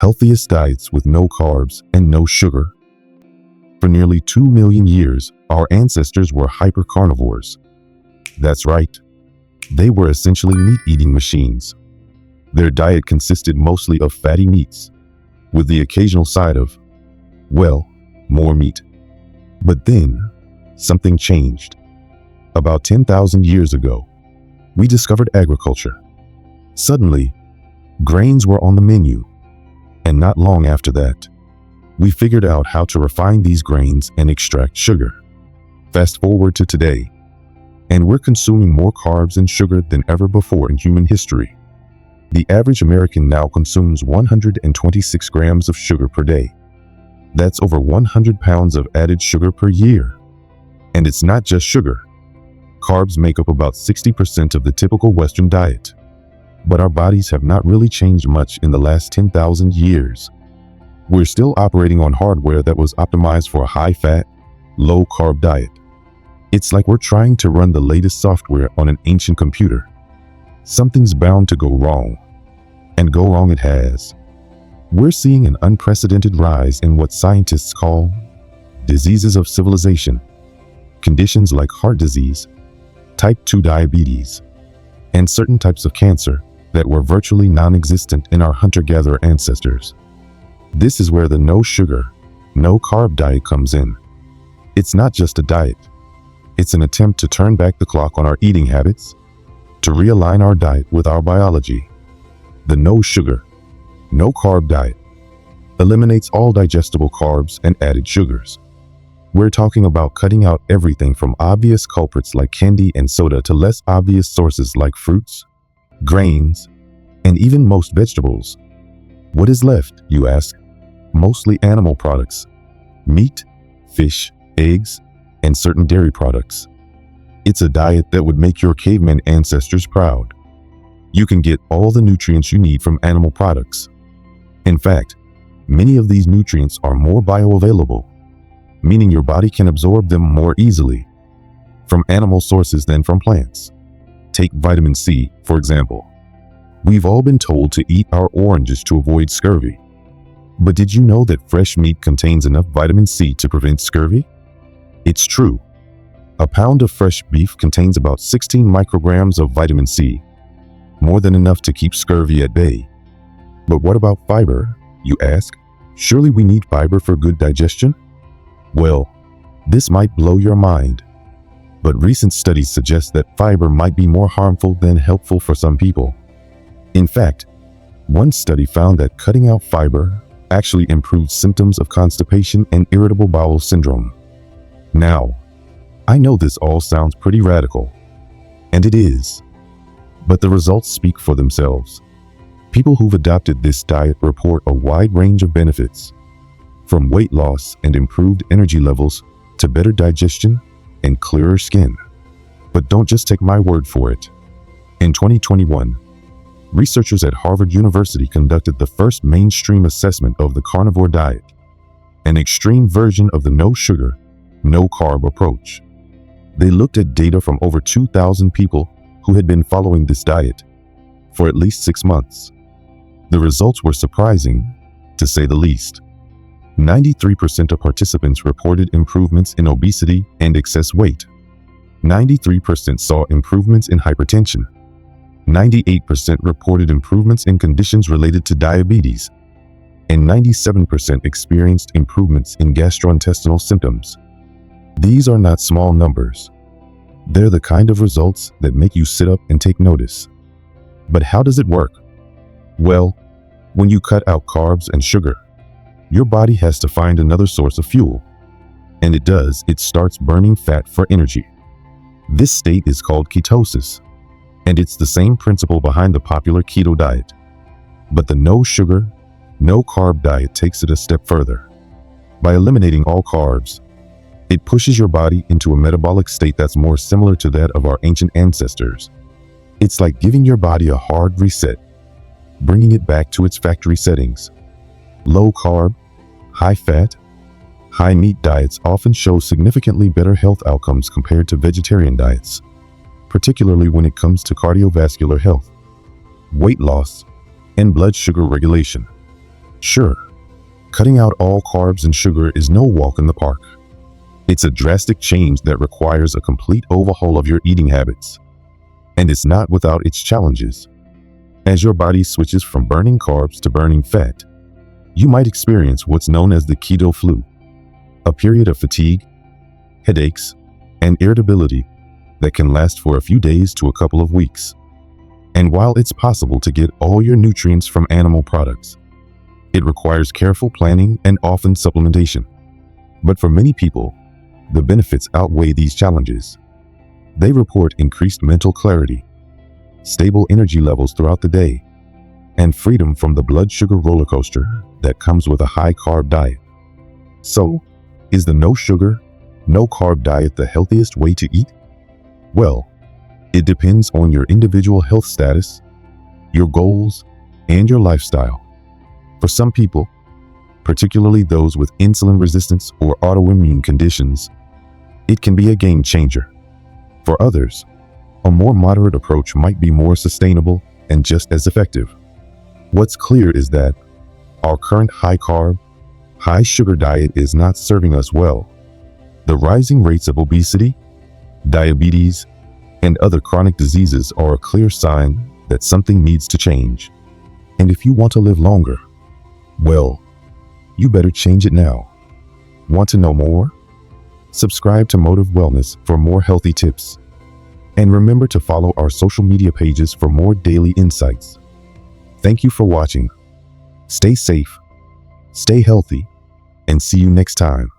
healthiest diets with no carbs and no sugar. For nearly 2 million years, our ancestors were hyper-carnivores. That's right. They were essentially meat-eating machines. Their diet consisted mostly of fatty meats, with the occasional side of, well, more meat. But then, something changed. About 10,000 years ago, we discovered agriculture. Suddenly, grains were on the menu. And not long after that, we figured out how to refine these grains and extract sugar. Fast forward to today, and we're consuming more carbs and sugar than ever before in human history. The average American now consumes 126 grams of sugar per day. That's over 100 pounds of added sugar per year. And it's not just sugar. Carbs make up about 60% of the typical Western diet. But our bodies have not really changed much in the last 10,000 years. We're still operating on hardware that was optimized for a high-fat, low-carb diet. It's like we're trying to run the latest software on an ancient computer. Something's bound to go wrong. And go wrong it has. We're seeing an unprecedented rise in what scientists call diseases of civilization. Conditions like heart disease, type 2 diabetes, and certain types of cancer that were virtually non-existent in our hunter-gatherer ancestors. This is where the no sugar, no carb diet comes in. It's not just a diet. It's an attempt to turn back the clock on our eating habits, to realign our diet with our biology. The no sugar, no carb diet eliminates all digestible carbs and added sugars. We're talking about cutting out everything from obvious culprits like candy and soda to less obvious sources like fruits, grains, and even most vegetables. What is left, you ask? Mostly animal products: meat, fish, eggs, and certain dairy products. It's a diet that would make your caveman ancestors proud. You can get all the nutrients you need from animal products. In fact, many of these nutrients are more bioavailable, meaning your body can absorb them more easily from animal sources than from plants. Take vitamin C, for example. We've all been told to eat our oranges to avoid scurvy. But did you know that fresh meat contains enough vitamin C to prevent scurvy? It's true. A pound of fresh beef contains about 16 micrograms of vitamin C, more than enough to keep scurvy at bay. But what about fiber, you ask? Surely we need fiber for good digestion? Well, this might blow your mind. But recent studies suggest that fiber might be more harmful than helpful for some people. In fact, one study found that cutting out fiber actually improved symptoms of constipation and irritable bowel syndrome. Now, I know this all sounds pretty radical, and it is, but the results speak for themselves. People who've adopted this diet report a wide range of benefits, from weight loss and improved energy levels to better digestion and clearer skin. But don't just take my word for it. In 2021, researchers at Harvard University conducted the first mainstream assessment of the carnivore diet, an extreme version of the no sugar, no carb approach. They looked at data from over 2,000 people who had been following this diet for at least 6 months. The results were surprising, to say the least. 93% of participants reported improvements in obesity and excess weight. 93% saw improvements in hypertension. 98% reported improvements in conditions related to diabetes, and 97% experienced improvements in gastrointestinal symptoms. These are not small numbers. They're the kind of results that make you sit up and take notice. But how does it work? Well, when you cut out carbs and sugar, your body has to find another source of fuel. And it does. It starts burning fat for energy. This state is called ketosis. And it's the same principle behind the popular keto diet. But the no sugar, no carb diet takes it a step further. By eliminating all carbs, it pushes your body into a metabolic state that's more similar to that of our ancient ancestors. It's like giving your body a hard reset, bringing it back to its factory settings. Low carb, high fat, high meat diets often show significantly better health outcomes compared to vegetarian diets, particularly when it comes to cardiovascular health, weight loss, and blood sugar regulation. Sure, cutting out all carbs and sugar is no walk in the park. It's a drastic change that requires a complete overhaul of your eating habits. And it's not without its challenges. As your body switches from burning carbs to burning fat, you might experience what's known as the keto flu, a period of fatigue, headaches, and irritability that can last for a few days to a couple of weeks. And while it's possible to get all your nutrients from animal products, it requires careful planning and often supplementation. But for many people, the benefits outweigh these challenges. They report increased mental clarity, stable energy levels throughout the day, and freedom from the blood sugar roller coaster that comes with a high-carb diet. So, is the no-sugar, no-carb diet the healthiest way to eat? Well, it depends on your individual health status, your goals, and your lifestyle. For some people, particularly those with insulin resistance or autoimmune conditions, it can be a game changer. For others, a more moderate approach might be more sustainable and just as effective. What's clear is that our current high-carb, high-sugar diet is not serving us well. The rising rates of obesity, diabetes, and other chronic diseases are a clear sign that something needs to change. And if you want to live longer, well, you better change it now. Want to know more? Subscribe to Motive Wellness for more healthy tips. And remember to follow our social media pages for more daily insights. Thank you for watching. Stay safe, stay healthy, and see you next time.